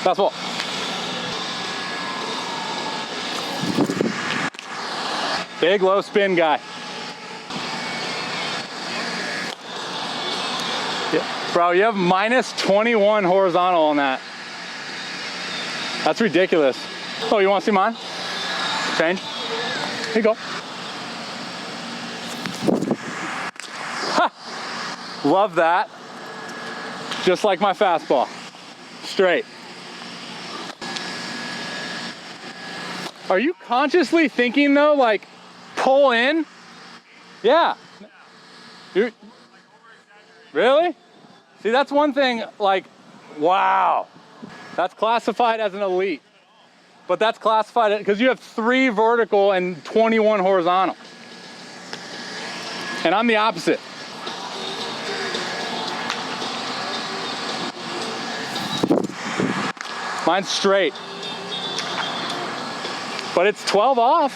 Fastball. Big low spin guy. Yeah. Bro, you have minus 21 horizontal on that. That's ridiculous. Oh, you want to see mine? Change. Here you go. Ha! Love that. Just like my fastball. Straight. Are you consciously thinking though, like, pull in? Yeah. Really? See, that's one thing, like, wow. That's classified as an elite. But that's classified because you have 3 vertical and 21 horizontal. And I'm the opposite. Mine's straight. But it's 12 off.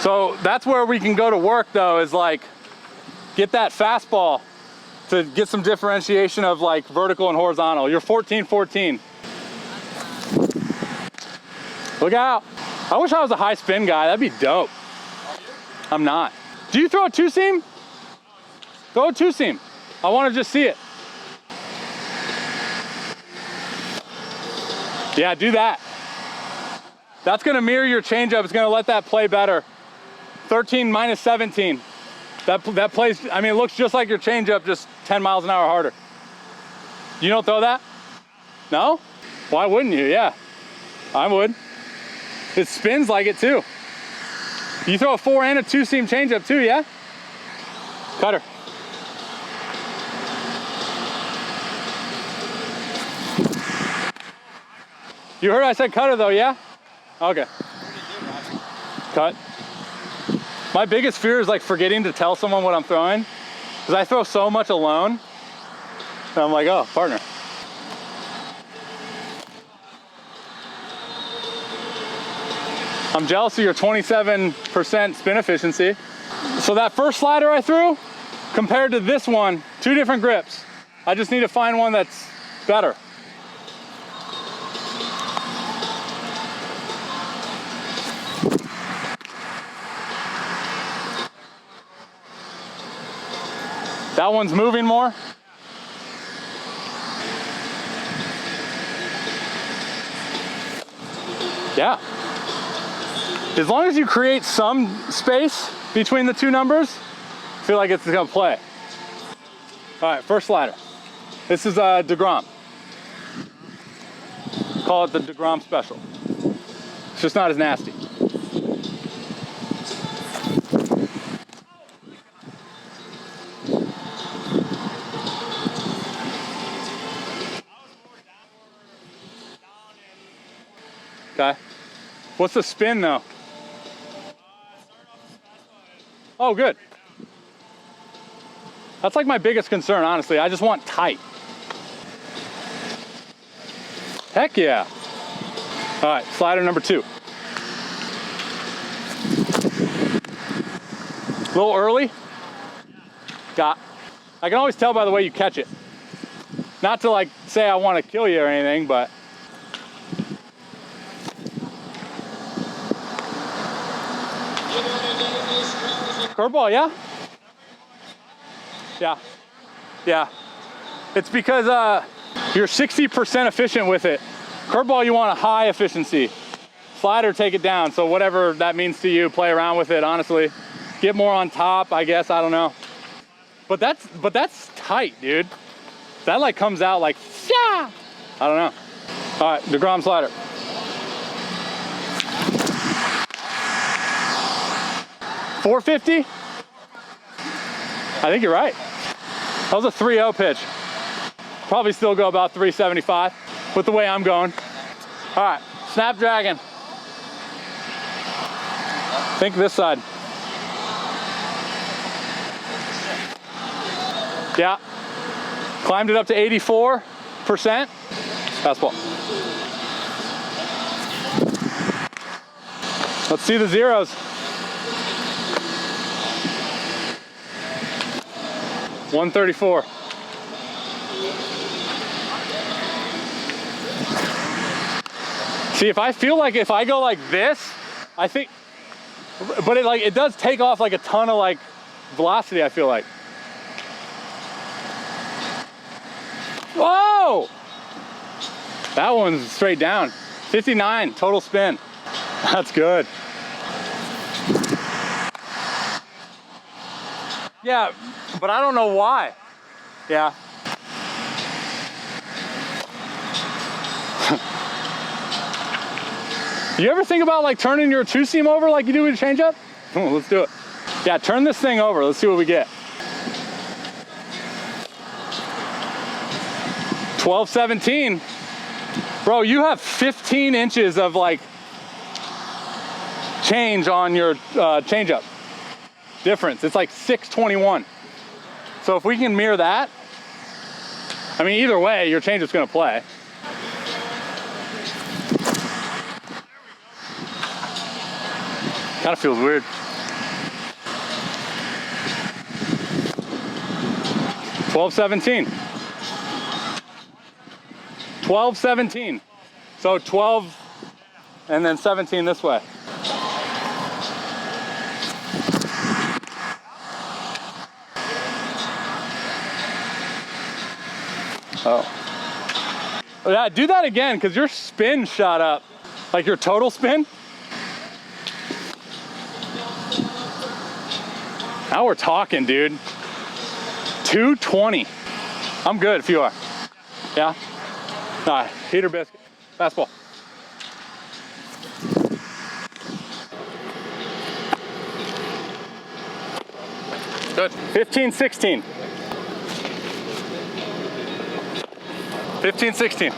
So that's where we can go to work though, is like, get that fastball to get some differentiation of like vertical and horizontal. You're 14-14. Look out. I wish I was a high spin guy. That'd be dope. I'm not. Do you throw a 2-seam? Throw a 2-seam. I want to just see it. Yeah, do that. That's gonna mirror your changeup. It's gonna let that play better. 13 minus 17. That plays, I mean, it looks just like your changeup, just 10 miles an hour harder. You don't throw that? No? Why wouldn't you? Yeah, I would. It spins like it too. You throw a 4 and a 2-seam changeup too, yeah? Cutter. You heard I said cutter though, yeah? Okay. Cut. My biggest fear is like forgetting to tell someone what I'm throwing, because I throw so much alone. And I'm like, oh, partner. I'm jealous of your 27% spin efficiency. So that first slider I threw, compared to this one, 2 different grips. I just need to find one that's better. That one's moving more. Yeah. As long as you create some space between the 2 numbers, I feel like it's gonna play. All right, first slider. This is DeGrom. Call it the DeGrom special. It's just not as nasty. Okay. What's the spin though? Oh, good. That's like my biggest concern, honestly. I just want tight. Heck yeah. All right, slider number 2. A little early. Got. I can always tell by the way you catch it. Not to like say I want to kill you or anything, but curveball, yeah? Yeah. Yeah. It's because you're 60% efficient with it. Curveball, you want a high efficiency. Slider, take it down. So whatever that means to you, play around with it, honestly. Get more on top, I guess, I don't know. But that's tight, dude. That like comes out like, yeah. I don't know. All right, DeGrom slider. $450? I think you're right. That was a 3-0 pitch. Probably still go about 375 with the way I'm going. All right, Snapdragon. Think this side. Yeah. Climbed it up to 84%. Fastball. Let's see the zeros. 134. See, if I feel like if I go like this, I think, but it does take off like a ton of like velocity, I feel like. Whoa! That one's straight down. 59 total spin. That's good. Yeah, but I don't know why. Yeah. You ever think about like turning your two seam over like you do with your changeup? Oh, let's do it. Yeah, turn this thing over. Let's see what we get. 12-17. Bro, you have 15 inches of like change on your changeup. Difference. It's like 621. So if we can mirror that, I mean, either way, your changeup's gonna play. Kind of feels weird. $12.17. 12.17. So 12 and then 17 this way. Oh. Yeah, do that again because your spin shot up. Like your total spin. Now we're talking, dude. 220. I'm good if you are. Yeah? All right, heater biscuit. Fastball. Good. 15-16. 15-16.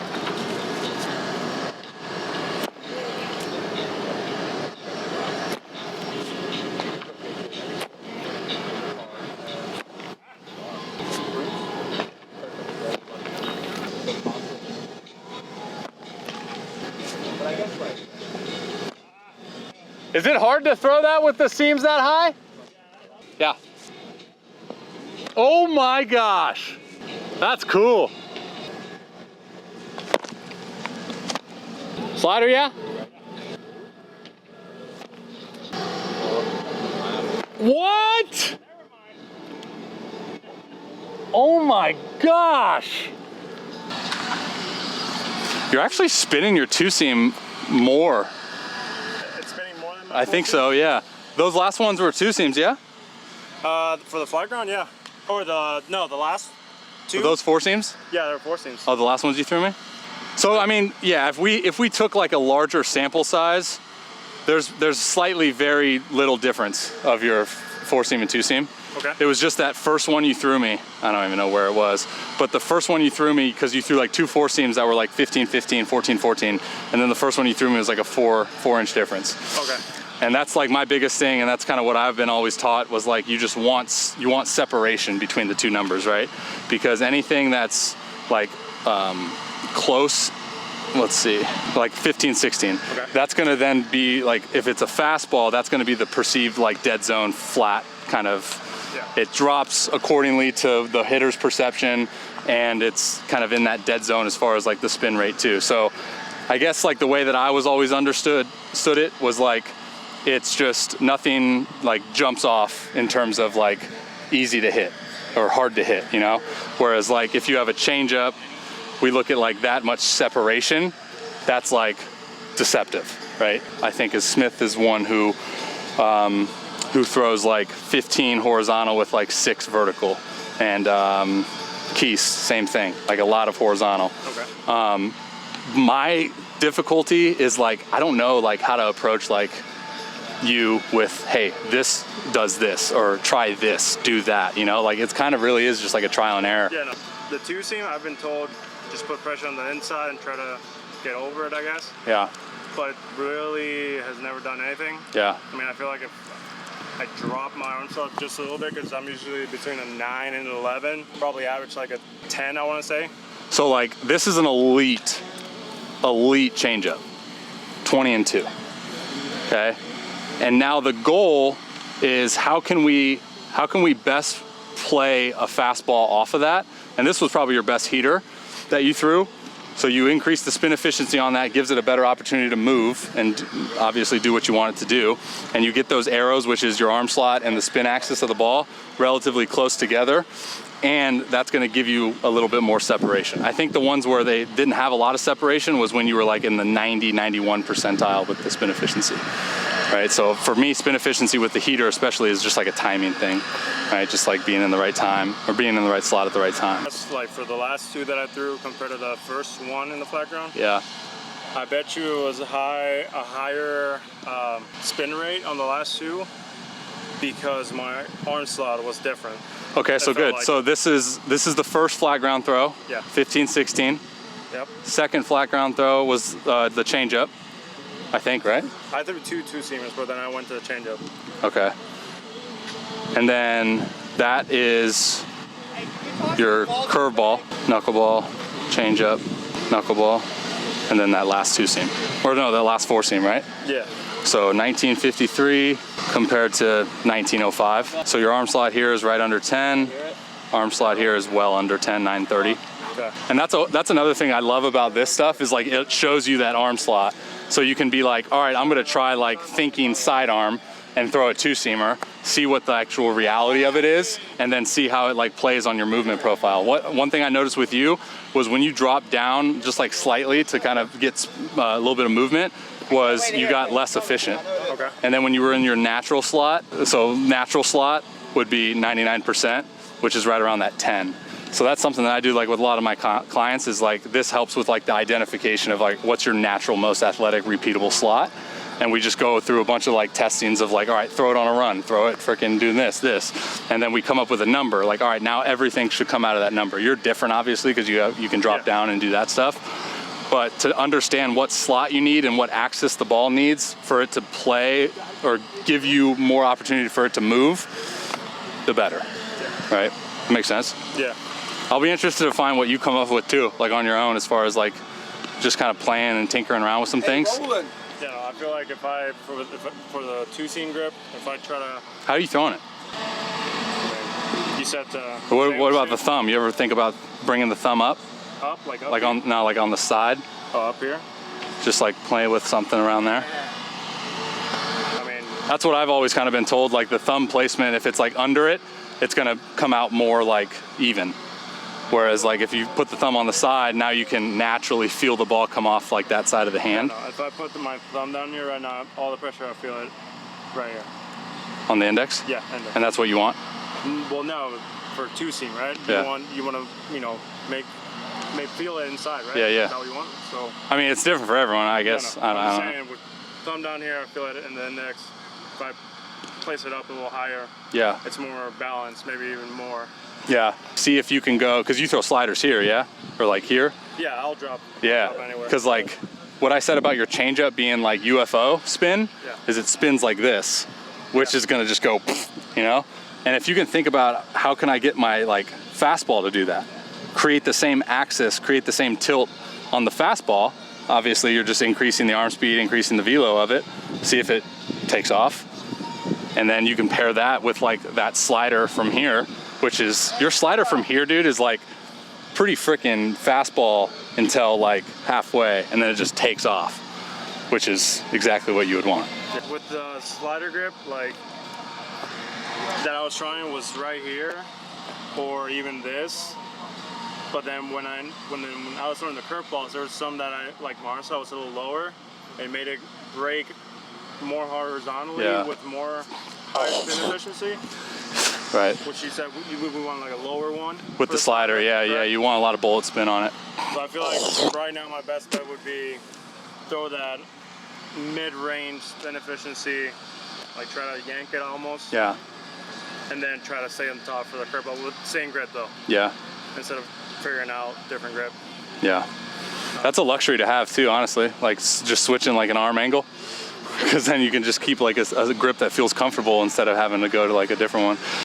Is it hard to throw that with the seams that high? Yeah. Oh my gosh. That's cool. Slider, yeah? What? Oh my gosh. You're actually spinning your two seam more. I think so, yeah. Those last ones were two seams, yeah? For the flat ground, yeah. Or the last two. Were those four seams? Yeah, they were four seams. Oh, the last ones you threw me? So I mean, yeah, if we took like a larger sample size, there's slightly very little difference of your four seam and two seam. Okay. It was just that first one you threw me. I don't even know where it was, but the first one you threw me, because you threw like two four seams that were like 15-15, 14-14, and then the first one you threw me was like a four-inch difference. Okay. And that's like my biggest thing, and that's kind of what I've been always taught, was like you want separation between the two numbers, right? Because anything that's like close, let's see, like 15-16, okay, that's gonna then be like, if it's a fastball, that's gonna be the perceived like dead zone flat kind of, yeah. It drops accordingly to the hitter's perception, and it's kind of in that dead zone as far as like the spin rate too. So I guess like the way that I was always understood it was like, it's just nothing like jumps off in terms of like easy to hit or hard to hit, you know? Whereas like if you have a changeup, we look at like that much separation, that's like deceptive, right? I think as Smith is one who throws like 15 horizontal with like 6 vertical, and Keese, same thing, like a lot of horizontal. Okay. My difficulty is like, I don't know like how to approach like you with, hey, this does this, or try this, do that, you know? Like it's kind of really is just like a trial and error. Yeah, no. The two seam, I've been told just put pressure on the inside and try to get over it, I guess. Yeah. But really has never done anything. Yeah. I mean, I feel like if I drop my arm slot just a little bit, because I'm usually between a 9 and an 11, probably average like a 10, I want to say. So like this is an elite changeup, 20-2, okay? And now the goal is how can we best play a fastball off of that? And this was probably your best heater that you threw. So you increase the spin efficiency on that, gives it a better opportunity to move and obviously do what you want it to do. And you get those arrows, which is your arm slot and the spin axis of the ball, relatively close together. And that's gonna give you a little bit more separation. I think the ones where they didn't have a lot of separation was when you were like in the 90, 91 percentile with the spin efficiency, right? So for me, spin efficiency with the heater especially is just like a timing thing, right? Just like being in the right time or being in the right slot at the right time. That's like for the last two that I threw compared to the first one in the flat ground. Yeah. I bet you it was a higher spin rate on the last two because my arm slot was different. Okay, so good. Like so this is the first flat ground throw. Yeah. 15-16. Yep. Second flat ground throw was the changeup, I think, right? I threw two seamers, but then I went to the changeup. Okay. And then that is your curveball, knuckleball, changeup, knuckleball, and then that last two seam. Or no, that last four seam, right? Yeah. So 1953 compared to 1905. So your arm slot here is right under 10. Arm slot here is well under 10, 930. Okay. And that's another thing I love about this stuff is like it shows you that arm slot. So you can be like, all right, I'm gonna try like thinking sidearm and throw a two-seamer, see what the actual reality of it is, and then see how it like plays on your movement profile. One thing I noticed with you was when you drop down just like slightly to kind of get a little bit of movement, was you got less efficient. Okay. And then when you were in your natural slot, so natural slot would be 99%, which is right around that 10. So that's something that I do like with a lot of my clients is like, this helps with like the identification of like, what's your natural, most athletic, repeatable slot. And we just go through a bunch of like testings of like, all right, throw it on a run, throw it freaking do this. And then we come up with a number like, all right, now everything should come out of that number. You're different obviously, because you can drop down and do that stuff. But to understand what slot you need and what axis the ball needs for it to play or give you more opportunity for it to move, the better, right? Makes sense? Yeah. I'll be interested to find what you come up with too, like on your own as far as like just kind of playing and tinkering around with some things. Yeah, I feel like if for the two-seam grip, if I try to... How are you throwing it? You said What about the thumb? You ever think about bringing the thumb up? Up, like up? Like on the side? Oh, up here? Just like play with something around there? I mean... That's what I've always kind of been told, like the thumb placement, if it's like under it, it's gonna come out more like even. Whereas like if you put the thumb on the side, now you can naturally feel the ball come off like that side of the hand. No, if I put my thumb down here right now, all the pressure, I feel it right here. On the index? Yeah, index. And that's what you want? Well, no, for two-seam, right? Yeah. You want to, feel it inside, right? Yeah, yeah. That's how you want. So. I mean, it's different for everyone, I guess. No. I I'm don't know. saying with thumb down here, I feel it in the index. If I place it up a little higher, Yeah. it's more balanced, maybe even more. Yeah. See if you can go, because you throw sliders here, yeah? Or like here? Yeah, I'll drop. Yeah. Because like what I said about your changeup being like UFO spin, is it spins like this, which is going to just go, you know? And if you can think about how can I get my like fastball to do that? Create the same axis, create the same tilt on the fastball. Obviously, you're just increasing the arm speed, increasing the velo of it. See if it takes off. And then you can pair that with like that slider from here, which is, your slider from here, dude, is like pretty freaking fastball until like halfway, and then it just takes off, which is exactly what you would want. With the slider grip, like, that I was trying was right here, or even this. But then when I was throwing the curveballs, there was some that I, like Marcel, was a little lower. It made it break more horizontally with more high spin efficiency. Right. Which you said we want like a lower one. With the slider, yeah, you want a lot of bullet spin on it. So I feel like right now my best bet would be throw that mid-range spin efficiency, like try to yank it almost. Yeah. And then try to stay on top for the curveball with the same grip though. Yeah. Instead of figuring out different grip. Yeah. That's a luxury to have too, honestly. Like just switching like an arm angle. Because then you can just keep like a grip that feels comfortable instead of having to go to like a different one.